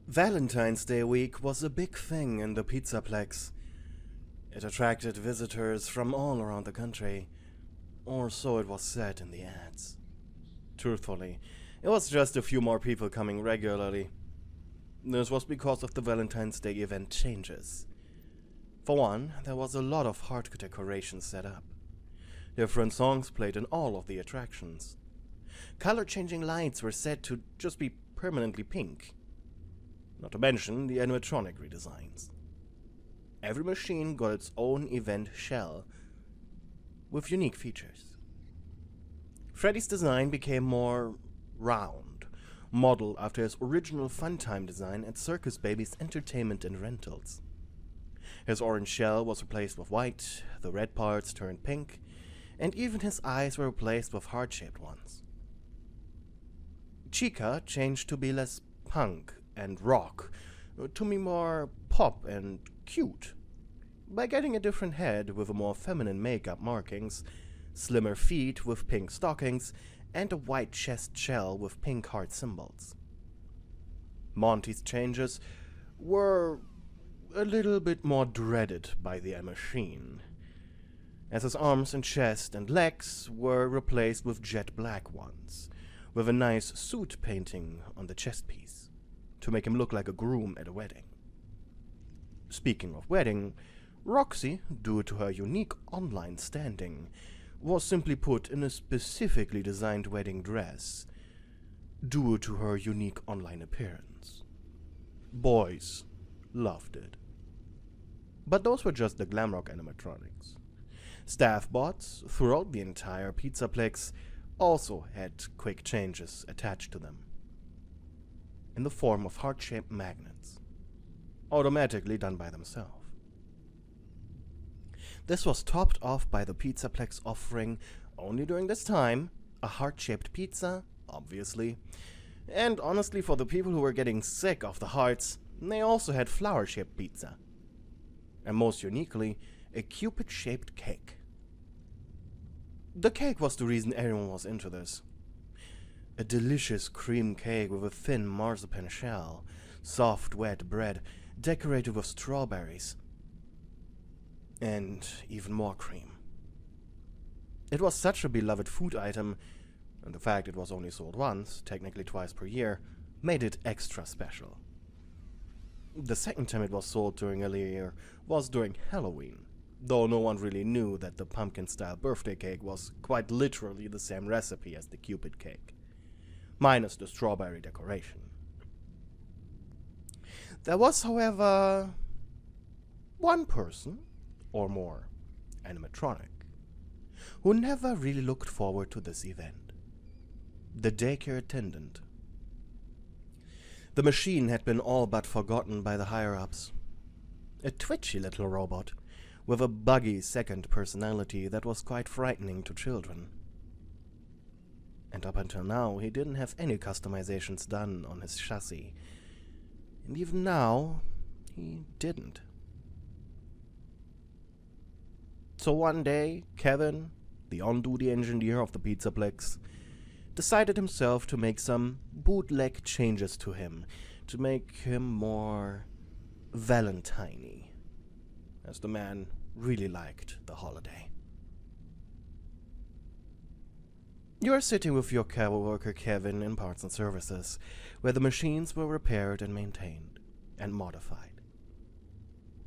Valentine's Day week was a big thing in the Pizzaplex. It attracted visitors from all around the country, or so it was said in the ads. Truthfully, it was just a few more people coming regularly. This was because of the Valentine's Day event changes. For one, there was a lot of heart decorations set up. Different songs played in all of the attractions. Color-changing lights were set to just be permanently pink. Not to mention the animatronic redesigns. Every machine got its own event shell, with unique features. Freddy's design became more round, modeled after his original Funtime design at Circus Baby's Entertainment and Rentals. His orange shell was replaced with white, the red parts turned pink, and even his eyes were replaced with heart-shaped ones. Chica changed to be less punk and rock, to be more pop and cute, by getting a different head with a more feminine makeup markings, slimmer feet with pink stockings, and a white chest shell with pink heart symbols. Monty's changes were a little bit more dreaded by the machine, as his arms and chest and legs were replaced with jet black ones, with a nice suit painting on the chest piece, to make him look like a groom at a wedding. Speaking of wedding, Roxy, due to her unique online standing, was simply put in a specifically designed wedding dress, due to her unique online appearance. Boys loved it. But those were just the glamrock animatronics. Staff bots throughout the entire Pizzaplex also had quick changes attached to them, in the form of heart-shaped magnets, automatically done by themselves. This was topped off by the Pizzaplex offering, only during this time, a heart-shaped pizza, obviously, and honestly for the people who were getting sick of the hearts, they also had flower-shaped pizza. And most uniquely, a cupid-shaped cake. The cake was the reason everyone was into this. A delicious cream cake with a thin marzipan shell, soft wet bread decorated with strawberries, and even more cream. It was such a beloved food item, and the fact it was only sold once, technically twice per year, made it extra special. The second time it was sold during a year was during Halloween, though no one really knew that the pumpkin-style birthday cake was quite literally the same recipe as the Cupid cake, minus the strawberry decoration. There was, however, one person, or more, animatronic, who never really looked forward to this event. The daycare attendant. The machine had been all but forgotten by the higher-ups. A twitchy little robot, with a buggy second personality that was quite frightening to children. And up until now, he didn't have any customizations done on his chassis. And even now, he didn't. So one day, Kevin, the on-duty engineer of the Pizzaplex, decided himself to make some bootleg changes to him, to make him more Valentine-y, as the man really liked the holiday. You are sitting with your coworker Kevin in parts and services, where the machines were repaired and maintained, and modified.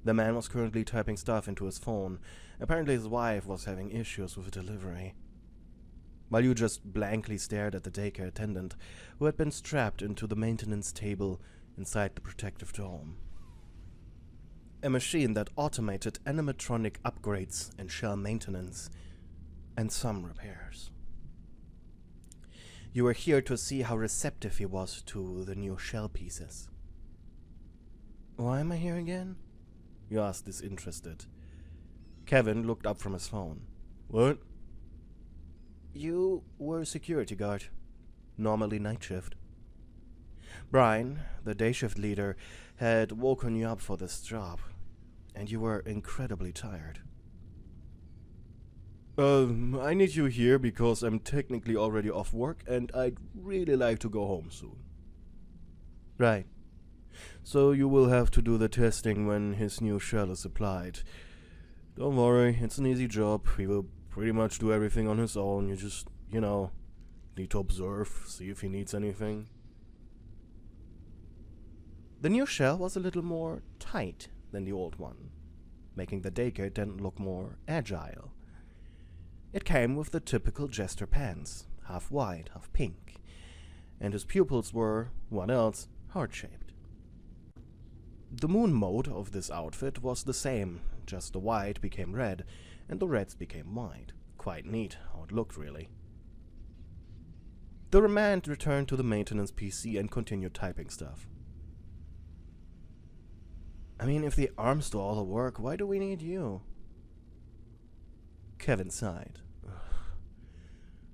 The man was currently typing stuff into his phone. Apparently his wife was having issues with a delivery. While you just blankly stared at the daycare attendant, who had been strapped into the maintenance table inside the protective dome. A machine that automated animatronic upgrades and shell maintenance, and some repairs. You were here to see how receptive he was to the new shell pieces. Why am I here again? You asked disinterested. Kevin looked up from his phone. What? You were a security guard, normally night shift. Brian, the day shift leader, had woken you up for this job, and you were incredibly tired. I need you here because I'm technically already off work and I'd really like to go home soon. Right. So you will have to do the testing when his new shell is applied. Don't worry, it's an easy job. He will pretty much do everything on his own. You just, need to observe, see if he needs anything. The new shell was a little more tight than the old one, making the daycare tent look more agile. It came with the typical jester pants, half white, half pink, and his pupils were, what else, heart-shaped. The moon mode of this outfit was the same, just the white became red, and the reds became white. Quite neat how it looked, really. The remand returned to the maintenance PC and continued typing stuff. I mean, if the arms do all the work, why do we need you? Kevin sighed.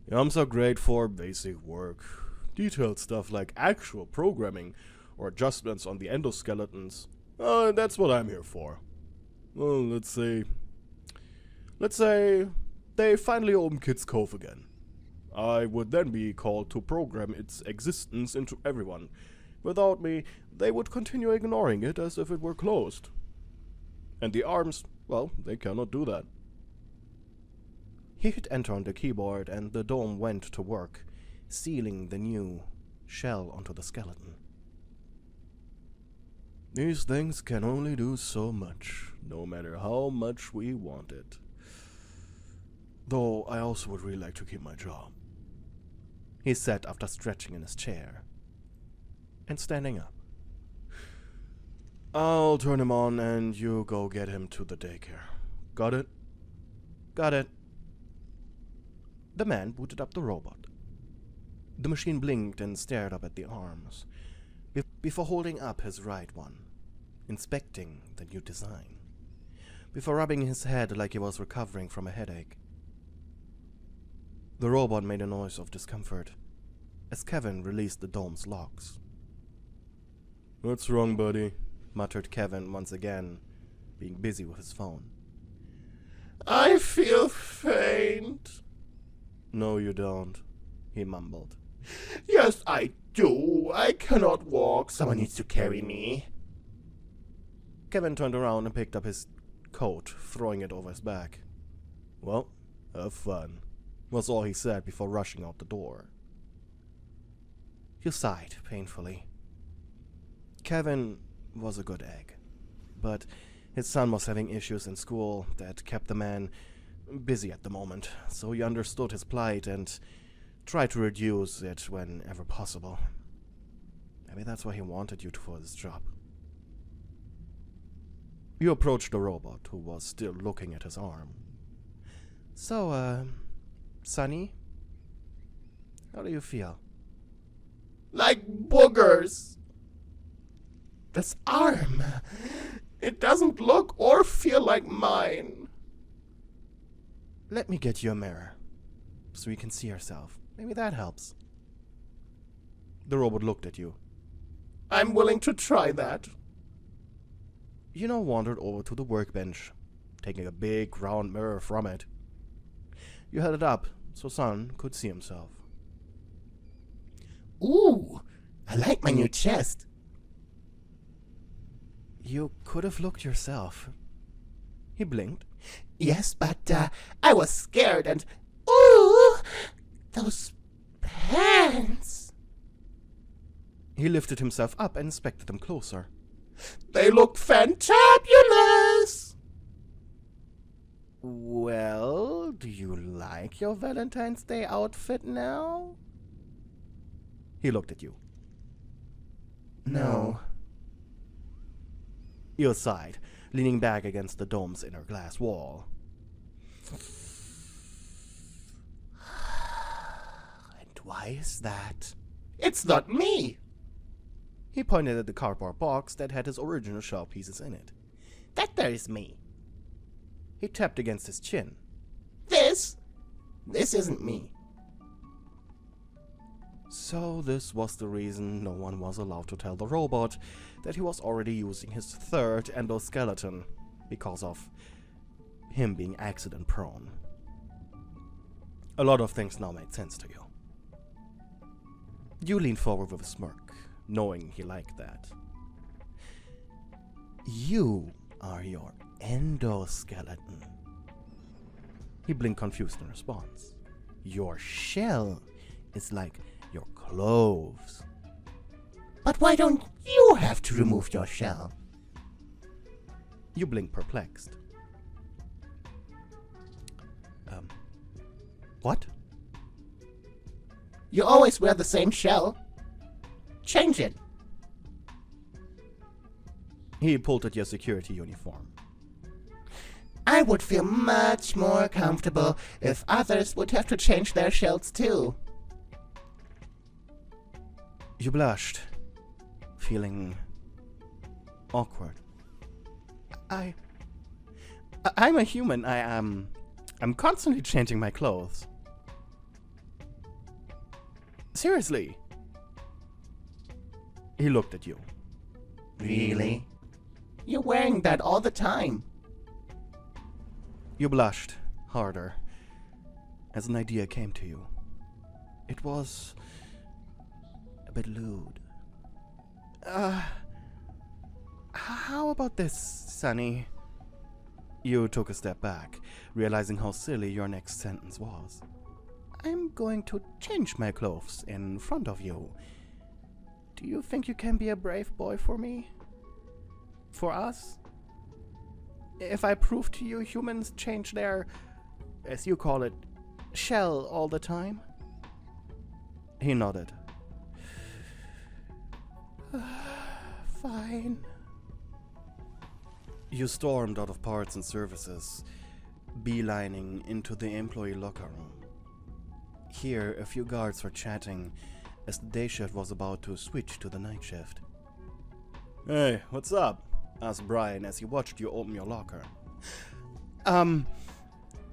The arms are great for basic work. Detailed stuff like actual programming or adjustments on the endoskeletons. That's what I'm here for. Well, let's say they finally open Kid's Cove again. I would then be called to program its existence into everyone. Without me, they would continue ignoring it as if it were closed. And the arms, well, they cannot do that. He hit enter on the keyboard and the dome went to work, sealing the new shell onto the skeleton. These things can only do so much, no matter how much we want it. Though I also would really like to keep my job. He said after stretching in his chair and standing up. I'll turn him on and you go get him to the daycare. Got it? Got it. The man booted up the robot. The machine blinked and stared up at the arms, before holding up his right one, inspecting the new design, before rubbing his head like he was recovering from a headache. The robot made a noise of discomfort as Kevin released the dome's locks. What's wrong, buddy? Muttered Kevin once again, being busy with his phone. I feel faint. No, you don't, he mumbled. Yes, I do. I cannot walk. Someone needs to carry me. Kevin turned around and picked up his coat, throwing it over his back. Well, have fun, was all he said before rushing out the door. He sighed painfully. Kevin was a good egg, but his son was having issues in school that kept the man busy at the moment, so he understood his plight and tried to reduce it whenever possible. Maybe that's why he wanted you for this job. You approached the robot, who was still looking at his arm. So, Sonny, how do you feel? Like boogers. This arm, it doesn't look or feel like mine. Let me get you a mirror, so you can see yourself. Maybe that helps. The robot looked at you. I'm willing to try that. Yuno wandered over to the workbench, taking a big round mirror from it. You held it up so Son could see himself. Ooh, I like my new chest. You could have looked yourself. He blinked. Yes, but I was scared and... Ooh! Those pants! He lifted himself up and inspected them closer. They look fantabulous! Well, do you like your Valentine's Day outfit now? He looked at you. No. You sighed, leaning back against the dome's inner glass wall. And why is that? It's not me! He pointed at the cardboard box that had his original shell pieces in it. That there is me. He tapped against his chin. This isn't me. So this was the reason no one was allowed to tell the robot that he was already using his third endoskeleton, because of him being accident-prone. A lot of things now made sense to you. You leaned forward with a smirk, knowing he liked that. You are your endoskeleton. He blinked confused in response. Your shell is like your clothes. But why don't you have to remove your shell? You blinked perplexed. What? You always wear the same shell. Change it. He pulled at your security uniform. I would feel much more comfortable if others would have to change their shells too. You blushed, feeling awkward. I'm a human. I'm constantly changing my clothes. Seriously. He looked at you. Really? You're wearing that all the time. You blushed harder as an idea came to you. It was a bit lewd. How about this, Sonny? You took a step back, realizing how silly your next sentence was. I'm going to change my clothes in front of you. Do you think you can be a brave boy for me? For us? If I prove to you humans change their, as you call it, shell all the time? He nodded. Fine. You stormed out of parts and services, beelining into the employee locker room. Here, a few guards were chatting as the day shift was about to switch to the night shift. Hey, what's up? Asked Brian as he watched you open your locker. Damn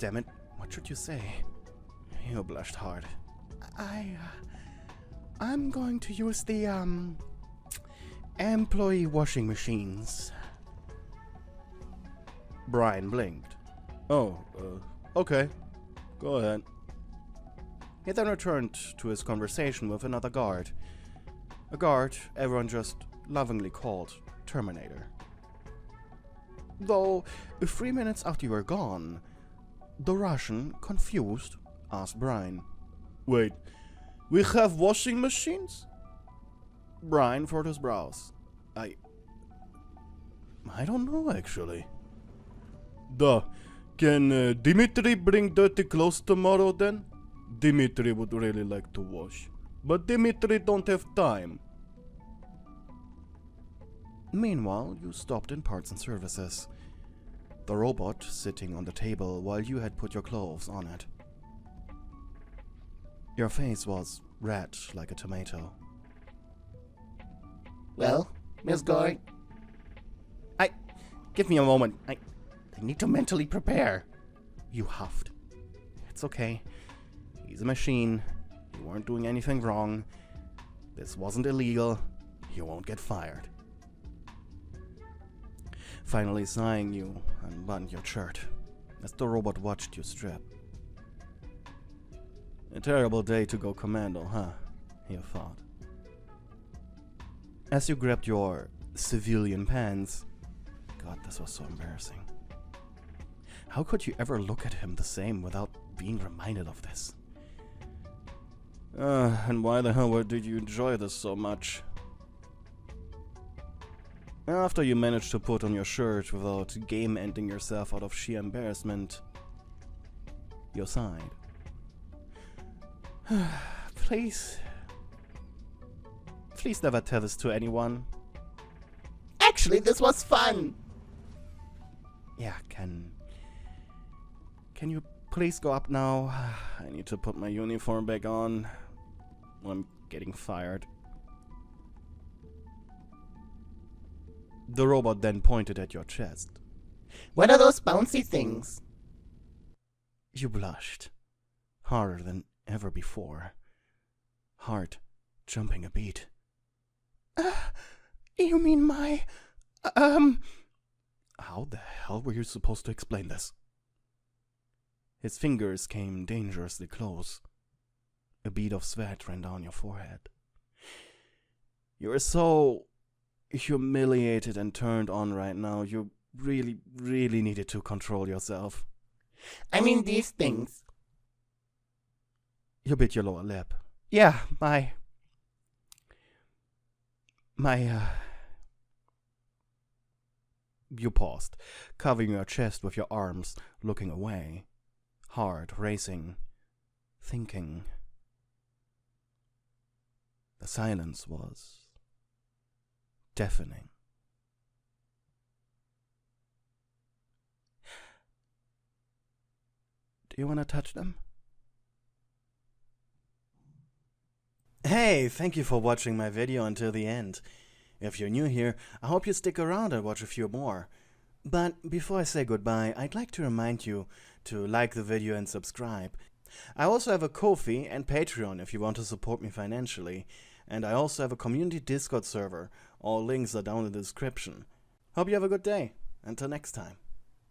it, what should you say? You blushed hard. I'm going to use the, employee washing machines. Brian blinked. Oh, okay. Go ahead. He then returned to his conversation with another guard. A guard everyone just lovingly called Terminator. Though, 3 minutes after you were gone, the Russian, confused, asked Brian, "Wait, we have washing machines?" Brian furrowed his brows. I don't know, actually. Duh. Can Dimitri bring dirty clothes tomorrow then? Dimitri would really like to wash. But Dimitri don't have time. Meanwhile, you stopped in parts and services. The robot sitting on the table while you had put your clothes on it. Your face was red like a tomato. Well, Miss Goy? Give me a moment. I need to mentally prepare. You huffed. It's okay. He's a machine. You weren't doing anything wrong. This wasn't illegal. You won't get fired. Finally sighing, you unbuttoned your shirt as the robot watched you strip. A terrible day to go commando, huh? You thought. As you grabbed your civilian pants, God, this was so embarrassing. How could you ever look at him the same without being reminded of this? And why the hell did you enjoy this so much? After you managed to put on your shirt without game-ending yourself out of sheer embarrassment, you sighed. Please never tell this to anyone. Actually, this was fun. Yeah, can you please go up now? I need to put my uniform back on. I'm getting fired. The robot then pointed at your chest. What are those bouncy things? You blushed, harder than ever before. Heart jumping a beat. You mean my, How the hell were you supposed to explain this? His fingers came dangerously close. A bead of sweat ran down your forehead. You were so humiliated and turned on right now. You really, really needed to control yourself. I mean these things. You bit your lower lip. Yeah, You paused, covering your chest with your arms, looking away. Heart racing, thinking. The silence was deafening. Do you want to touch them? Hey, thank you for watching my video until the end. If you're new here, I hope you stick around and watch a few more. But before I say goodbye, I'd like to remind you to like the video and subscribe. I also have a Ko-fi and Patreon if you want to support me financially. And I also have a community Discord server. All links are down in the description. Hope you have a good day. Until next time.